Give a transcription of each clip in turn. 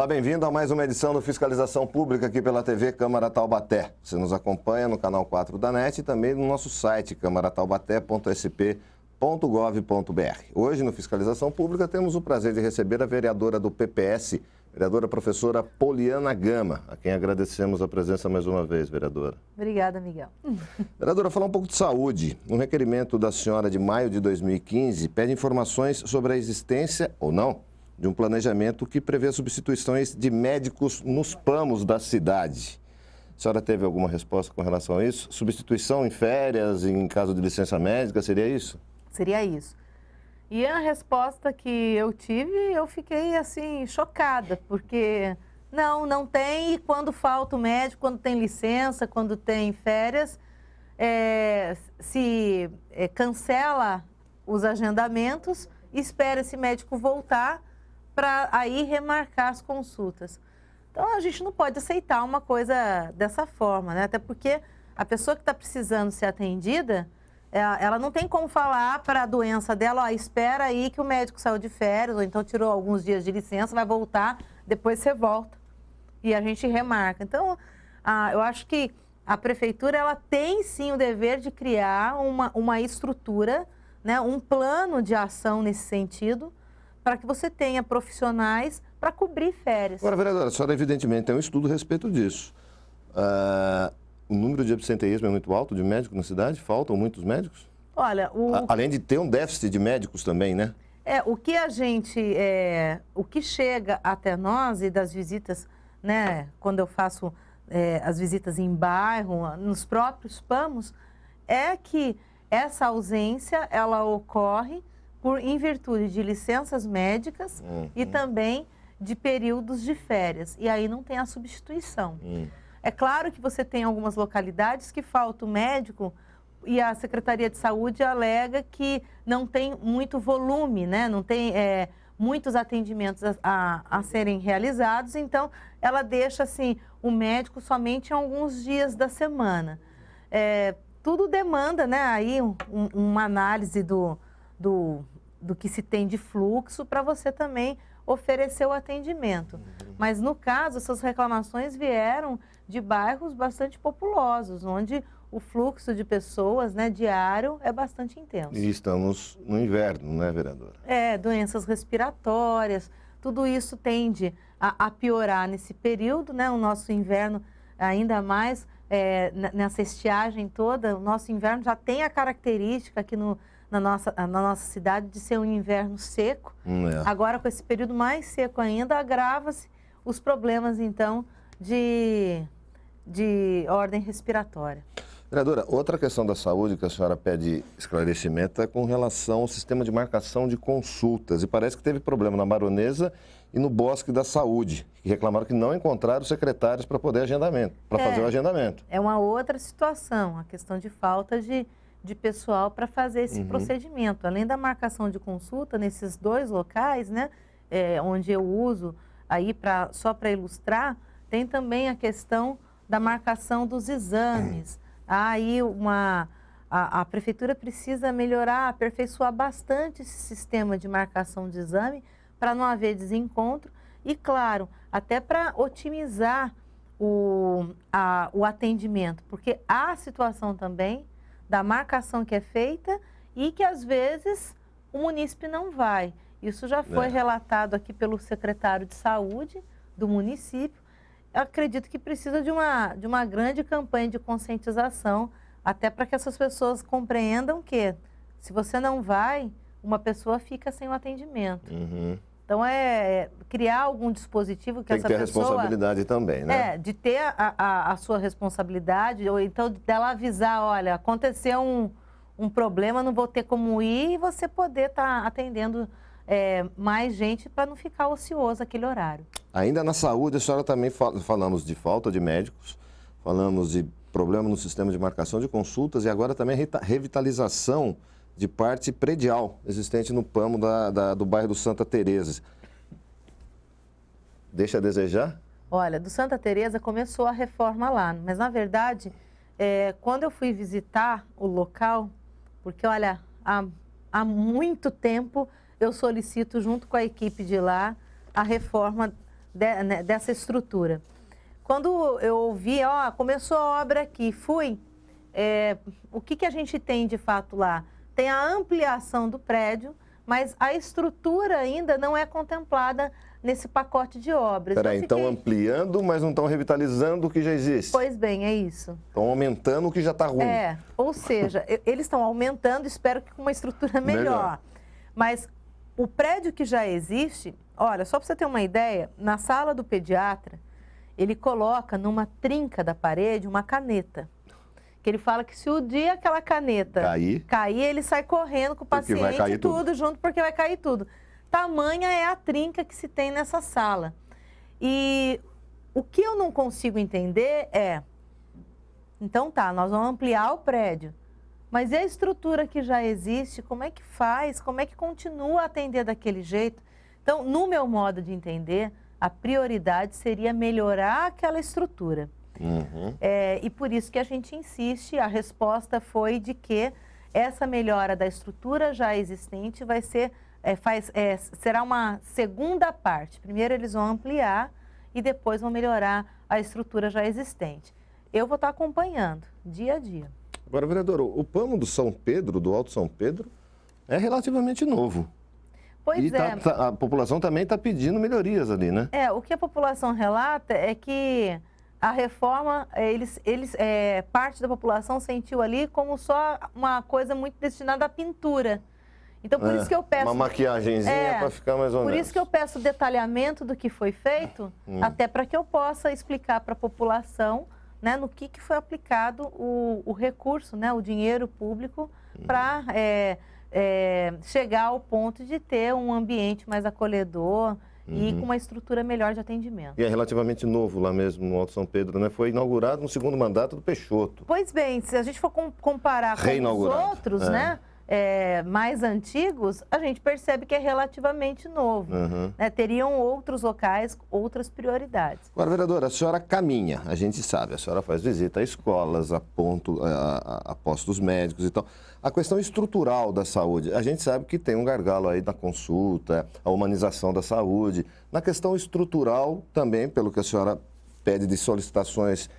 Olá, bem-vindo a mais uma edição do Fiscalização Pública aqui pela TV Câmara Taubaté. Você nos acompanha no canal 4 da NET e também no nosso site camarataubaté.sp.gov.br. Hoje, no Fiscalização Pública, temos o prazer de receber a vereadora do PPS, vereadora professora Poliana Gama, a quem agradecemos a presença mais uma vez, vereadora. Obrigada, Miguel. Vereadora, falar um pouco de saúde. Um requerimento da senhora de maio de 2015 pede informações sobre a existência, ou não, de um planejamento que prevê substituições de médicos nos PAMOs da cidade. A senhora teve alguma resposta com relação a isso? Substituição em férias, em caso de licença médica, seria isso? Seria isso. E a resposta que eu tive, eu fiquei assim, chocada, porque não tem, e quando falta o médico, quando tem licença, quando tem férias, se cancela os agendamentos, espera esse médico voltar para aí remarcar as consultas. Então, a gente não pode aceitar uma coisa dessa forma, né? Até porque a pessoa que está precisando ser atendida, ela não tem como falar para a doença dela, ó, espera aí que o médico saiu de férias, ou então tirou alguns dias de licença, vai voltar, depois você volta. E a gente remarca. Então, eu acho que a prefeitura, ela tem sim o dever de criar uma estrutura, né, um plano de ação nesse sentido, para que você tenha profissionais para cobrir férias. Agora, vereadora, a senhora evidentemente tem um estudo a respeito disso. O número de absenteísmo é muito alto de médicos na cidade? Faltam muitos médicos? Olha, além de ter um déficit de médicos também, né? O que o que chega até nós e das visitas, né, quando eu faço as visitas em bairro, nos próprios PAMOs, é que essa ausência, ela ocorre em virtude de licenças médicas e também de períodos de férias. E aí não tem a substituição. É claro que você tem algumas localidades que falta o médico e a Secretaria de Saúde alega que não tem muito volume, né? Não tem muitos atendimentos a serem realizados, então ela deixa assim, o médico somente em alguns dias da semana. Tudo demanda, né, aí uma análise do que se tem de fluxo para você também oferecer o atendimento. Mas, no caso, essas reclamações vieram de bairros bastante populosos, onde o fluxo de pessoas, né, diário é bastante intenso. E estamos no inverno, né, vereadora? Doenças respiratórias, tudo isso tende a piorar nesse período, né? O nosso inverno, ainda mais nessa estiagem toda, o nosso inverno já tem a característica aqui na nossa cidade de ser um inverno seco. Agora, com esse período mais seco ainda, agrava-se os problemas, então, de ordem respiratória. Vereadora, outra questão da saúde que a senhora pede esclarecimento é com relação ao sistema de marcação de consultas. E parece que teve problema na Baronesa e no Bosque da Saúde, que reclamaram que não encontraram secretários para poder fazer o agendamento. É uma outra situação, a questão de falta de pessoal para fazer esse procedimento. Além da marcação de consulta, nesses dois locais, né, onde eu uso aí só para ilustrar, tem também a questão da marcação dos exames. Aí a prefeitura precisa melhorar, aperfeiçoar bastante esse sistema de marcação de exame para não haver desencontro e, claro, até para otimizar o atendimento, porque há a situação também da marcação que é feita e que, às vezes, o munícipe não vai. Isso já foi relatado aqui pelo secretário de Saúde do município. Eu acredito que precisa de uma grande campanha de conscientização, até para que essas pessoas compreendam que, se você não vai, uma pessoa fica sem o atendimento. Então, criar algum dispositivo que essa pessoa... Tem que ter responsabilidade também, né? De ter a sua responsabilidade, ou então dela avisar, olha, aconteceu um problema, não vou ter como ir, e você poder estar atendendo mais gente para não ficar ocioso aquele horário. Ainda na saúde, a senhora também falamos de falta de médicos, falamos de problema no sistema de marcação de consultas e agora também a revitalização de parte predial existente no PAMO do bairro do Santa Teresa. Deixa a desejar? Olha, do Santa Teresa começou a reforma lá, mas na verdade, quando eu fui visitar o local, porque olha, há muito tempo eu solicito junto com a equipe de lá a reforma dessa estrutura. Quando eu ouvi, ó, começou a obra aqui, fui, o que a gente tem de fato lá? Tem a ampliação do prédio, mas a estrutura ainda não é contemplada nesse pacote de obras. Peraí, estão ampliando, mas não estão revitalizando o que já existe. Pois bem, é isso. Estão aumentando o que já está ruim. Ou seja, eles estão aumentando, espero que com uma estrutura melhor. Mas o prédio que já existe, olha, só para você ter uma ideia, na sala do pediatra, ele coloca numa trinca da parede uma caneta. Que ele fala que se o dia aquela caneta cair, ele sai correndo com o paciente e tudo junto, porque vai cair tudo. Tamanha é a trinca que se tem nessa sala. E o que eu não consigo entender então tá, nós vamos ampliar o prédio, mas e a estrutura que já existe, como é que faz, como é que continua a atender daquele jeito? Então, no meu modo de entender, a prioridade seria melhorar aquela estrutura. E por isso que a gente insiste, a resposta foi de que essa melhora da estrutura já existente vai ser, será uma segunda parte. Primeiro eles vão ampliar e depois vão melhorar a estrutura já existente. Eu vou estar acompanhando dia a dia. Agora, vereador, o plano do São Pedro, do Alto São Pedro, é relativamente novo. Pois a população também está pedindo melhorias ali, né? O que a população relata é que a reforma, parte da população sentiu ali como só uma coisa muito destinada à pintura. Então, por isso que eu peço... Uma maquiagenzinha para ficar mais ou menos. Por isso que eu peço detalhamento do que foi feito, até para que eu possa explicar para a população, né, no que foi aplicado o recurso, né, o dinheiro público, para chegar ao ponto de ter um ambiente mais acolhedor, e com uma estrutura melhor de atendimento. E é relativamente novo lá mesmo, no Alto São Pedro, né? Foi inaugurado no segundo mandato do Peixoto. Pois bem, se a gente for comparar com os outros, né, mais antigos, a gente percebe que é relativamente novo. Né? Teriam outros locais, outras prioridades. Agora, vereadora, a senhora caminha, a gente sabe, a senhora faz visita a escolas, a postos médicos e tal. A questão estrutural da saúde, a gente sabe que tem um gargalo aí na consulta, a humanização da saúde. Na questão estrutural, também, pelo que a senhora pede de solicitações,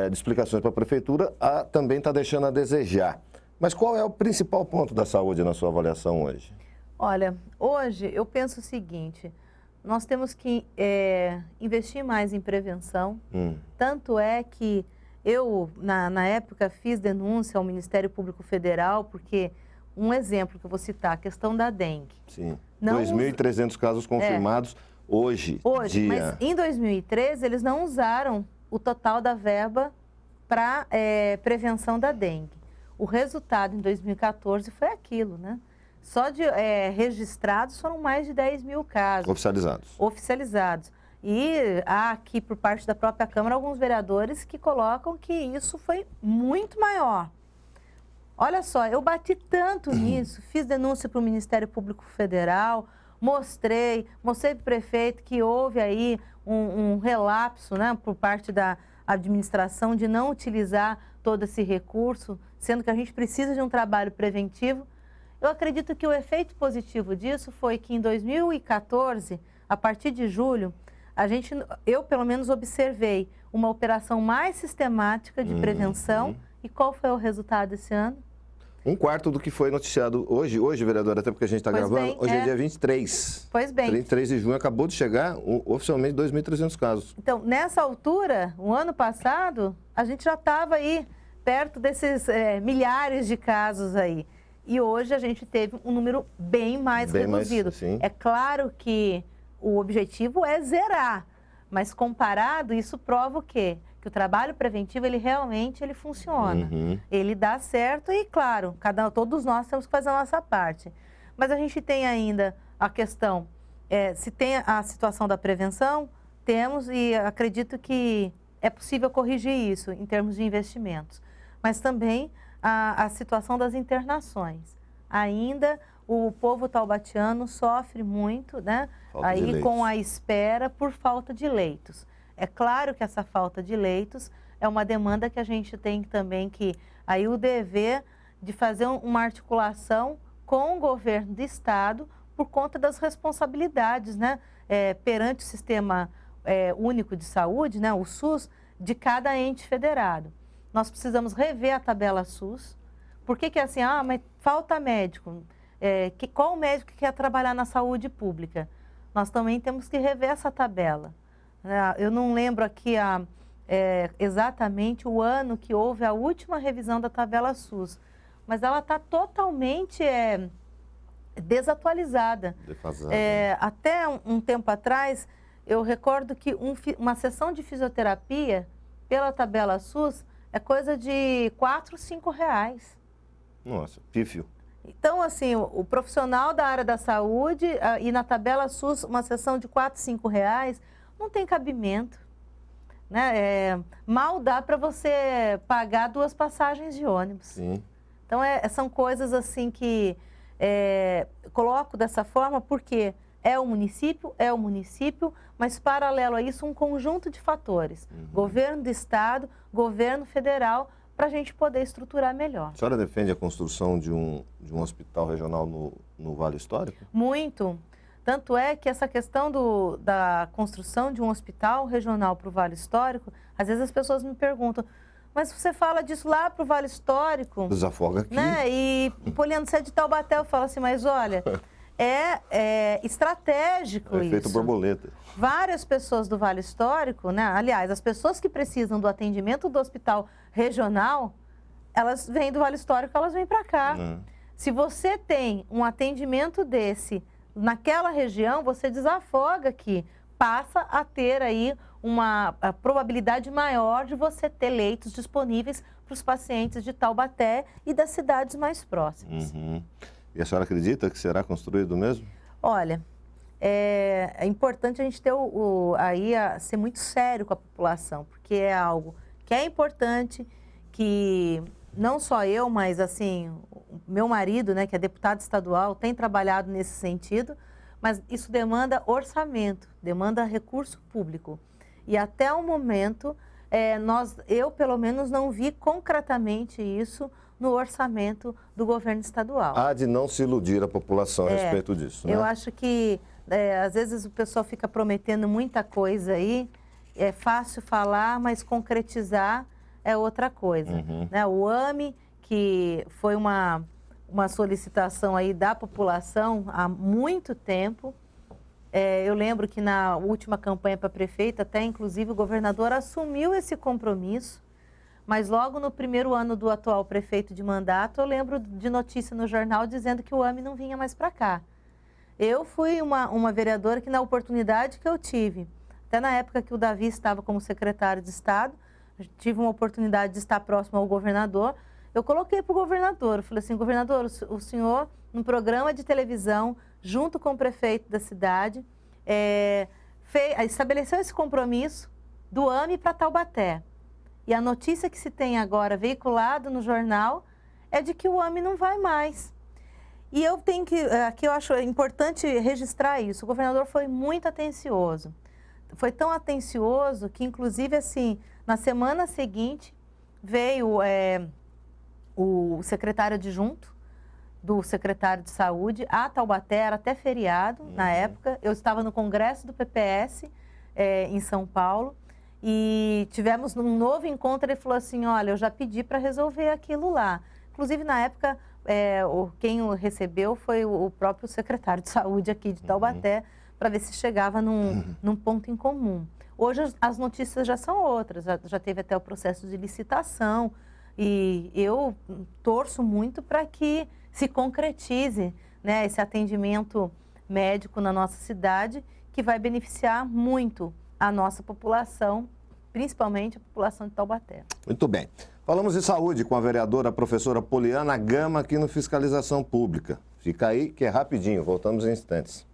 de explicações para a prefeitura, também está deixando a desejar. Mas qual é o principal ponto da saúde na sua avaliação hoje? Olha, hoje eu penso o seguinte, nós temos que investir mais em prevenção, tanto é que eu, na época, fiz denúncia ao Ministério Público Federal, porque, um exemplo que eu vou citar, a questão da dengue. Sim, 2.300 casos confirmados hoje, mas em 2013 eles não usaram o total da verba para prevenção da dengue. O resultado em 2014 foi aquilo, né? Só de registrados foram mais de 10 mil casos. Oficializados. E há aqui, por parte da própria Câmara, alguns vereadores que colocam que isso foi muito maior. Olha só, eu bati tanto nisso, fiz denúncia para o Ministério Público Federal, mostrei para o prefeito que houve aí um relapso, né, por parte da administração de não utilizar todo esse recurso, sendo que a gente precisa de um trabalho preventivo. Eu acredito que o efeito positivo disso foi que em 2014, a partir de julho, eu pelo menos observei uma operação mais sistemática de prevenção. E qual foi o resultado esse ano? Um quarto do que foi noticiado hoje, vereadora, até porque a gente está gravando, hoje é dia 23. Pois bem. 23 de junho acabou de chegar oficialmente 2.300 casos. Então, nessa altura, o ano passado, a gente já estava aí perto desses milhares de casos aí. E hoje a gente teve um número bem mais reduzido. É claro que o objetivo é zerar, mas comparado, isso prova o quê? Que o trabalho preventivo, ele realmente funciona. Ele dá certo e, claro, todos nós temos que fazer a nossa parte. Mas a gente tem ainda a questão, se tem a situação da prevenção, temos, e acredito que é possível corrigir isso em termos de investimentos. Mas também a situação das internações. Ainda o povo taubatiano sofre muito, né? Aí com a espera por falta de leitos. É claro que essa falta de leitos é uma demanda que a gente tem também aí o dever de fazer uma articulação com o governo do estado por conta das responsabilidades, né? Perante o sistema Único de Saúde, né, o SUS, de cada ente federado. Nós precisamos rever a tabela SUS. Por que é assim? Mas falta médico. Qual médico que quer trabalhar na saúde pública? Nós também temos que rever essa tabela. Eu não lembro aqui exatamente o ano que houve a última revisão da tabela SUS, mas ela está totalmente desatualizada. Até um tempo atrás, eu recordo que uma sessão de fisioterapia pela tabela SUS é coisa de R$4, R$5. Nossa, pífio. Então, assim, o profissional da área da saúde e na tabela SUS, uma sessão de R$4, R$5 não tem cabimento. Né? Mal dá para você pagar 2 passagens de ônibus. Sim. Então, são coisas assim que coloco dessa forma porque é o município, mas paralelo a isso um conjunto de fatores. Governo do Estado, governo federal, para a gente poder estruturar melhor. A senhora defende a construção de um hospital regional no Vale Histórico? Muito. Tanto é que essa questão da construção de um hospital regional para o Vale Histórico, às vezes as pessoas me perguntam, mas você fala disso lá para o Vale Histórico? Desafoga aqui. Né? E, Poliana, você é de Taubaté, eu falo assim, mas olha, estratégico isso. Efeito borboleta. Várias pessoas do Vale Histórico, né? Aliás, as pessoas que precisam do atendimento do hospital regional, elas vêm do Vale Histórico, elas vêm para cá. Se você tem um atendimento desse naquela região, você desafoga aqui, passa a ter aí a probabilidade maior de você ter leitos disponíveis para os pacientes de Taubaté e das cidades mais próximas. E a senhora acredita que será construído mesmo? Olha, é importante a gente ter ser muito sério com a população, porque é algo que é importante, que não só eu, mas assim, meu marido, né, que é deputado estadual, tem trabalhado nesse sentido, mas isso demanda orçamento, demanda recurso público. E até o momento, eu pelo menos não vi concretamente isso no orçamento do governo estadual. Há de não se iludir a população a respeito disso, né? Eu acho que, às vezes, o pessoal fica prometendo muita coisa aí, é fácil falar, mas concretizar é outra coisa. Né? O AME, que foi uma solicitação aí da população há muito tempo, eu lembro que na última campanha para prefeita, até inclusive o governador assumiu esse compromisso, mas logo no primeiro ano do atual prefeito de mandato, eu lembro de notícia no jornal dizendo que o AME não vinha mais para cá. Eu fui uma vereadora que, na oportunidade que eu tive, até na época que o Davi estava como secretário de Estado, tive uma oportunidade de estar próximo ao governador, eu coloquei para o governador, eu falei assim, governador, o senhor, num programa de televisão, junto com o prefeito da cidade, estabeleceu esse compromisso do AME para Taubaté. E a notícia que se tem agora veiculada no jornal é de que o AME não vai mais. E eu tenho que, aqui eu acho importante registrar isso, o governador foi muito atencioso. Foi tão atencioso que, inclusive, assim, na semana seguinte, veio o secretário adjunto do secretário de Saúde a Taubaté, era até feriado na época. Eu estava no congresso do PPS em São Paulo e tivemos um novo encontro. Ele falou assim, olha, eu já pedi para resolver aquilo lá. Inclusive, na época, quem o recebeu foi o próprio secretário de Saúde aqui de Taubaté, para ver se chegava num ponto em comum. Hoje as notícias já são outras, já teve até o processo de licitação e eu torço muito para que se concretize, né, esse atendimento médico na nossa cidade, que vai beneficiar muito a nossa população, principalmente a população de Taubaté. Muito bem. Falamos de saúde com a vereadora professora Poliana Gama aqui no Fiscalização Pública. Fica aí que é rapidinho, voltamos em instantes.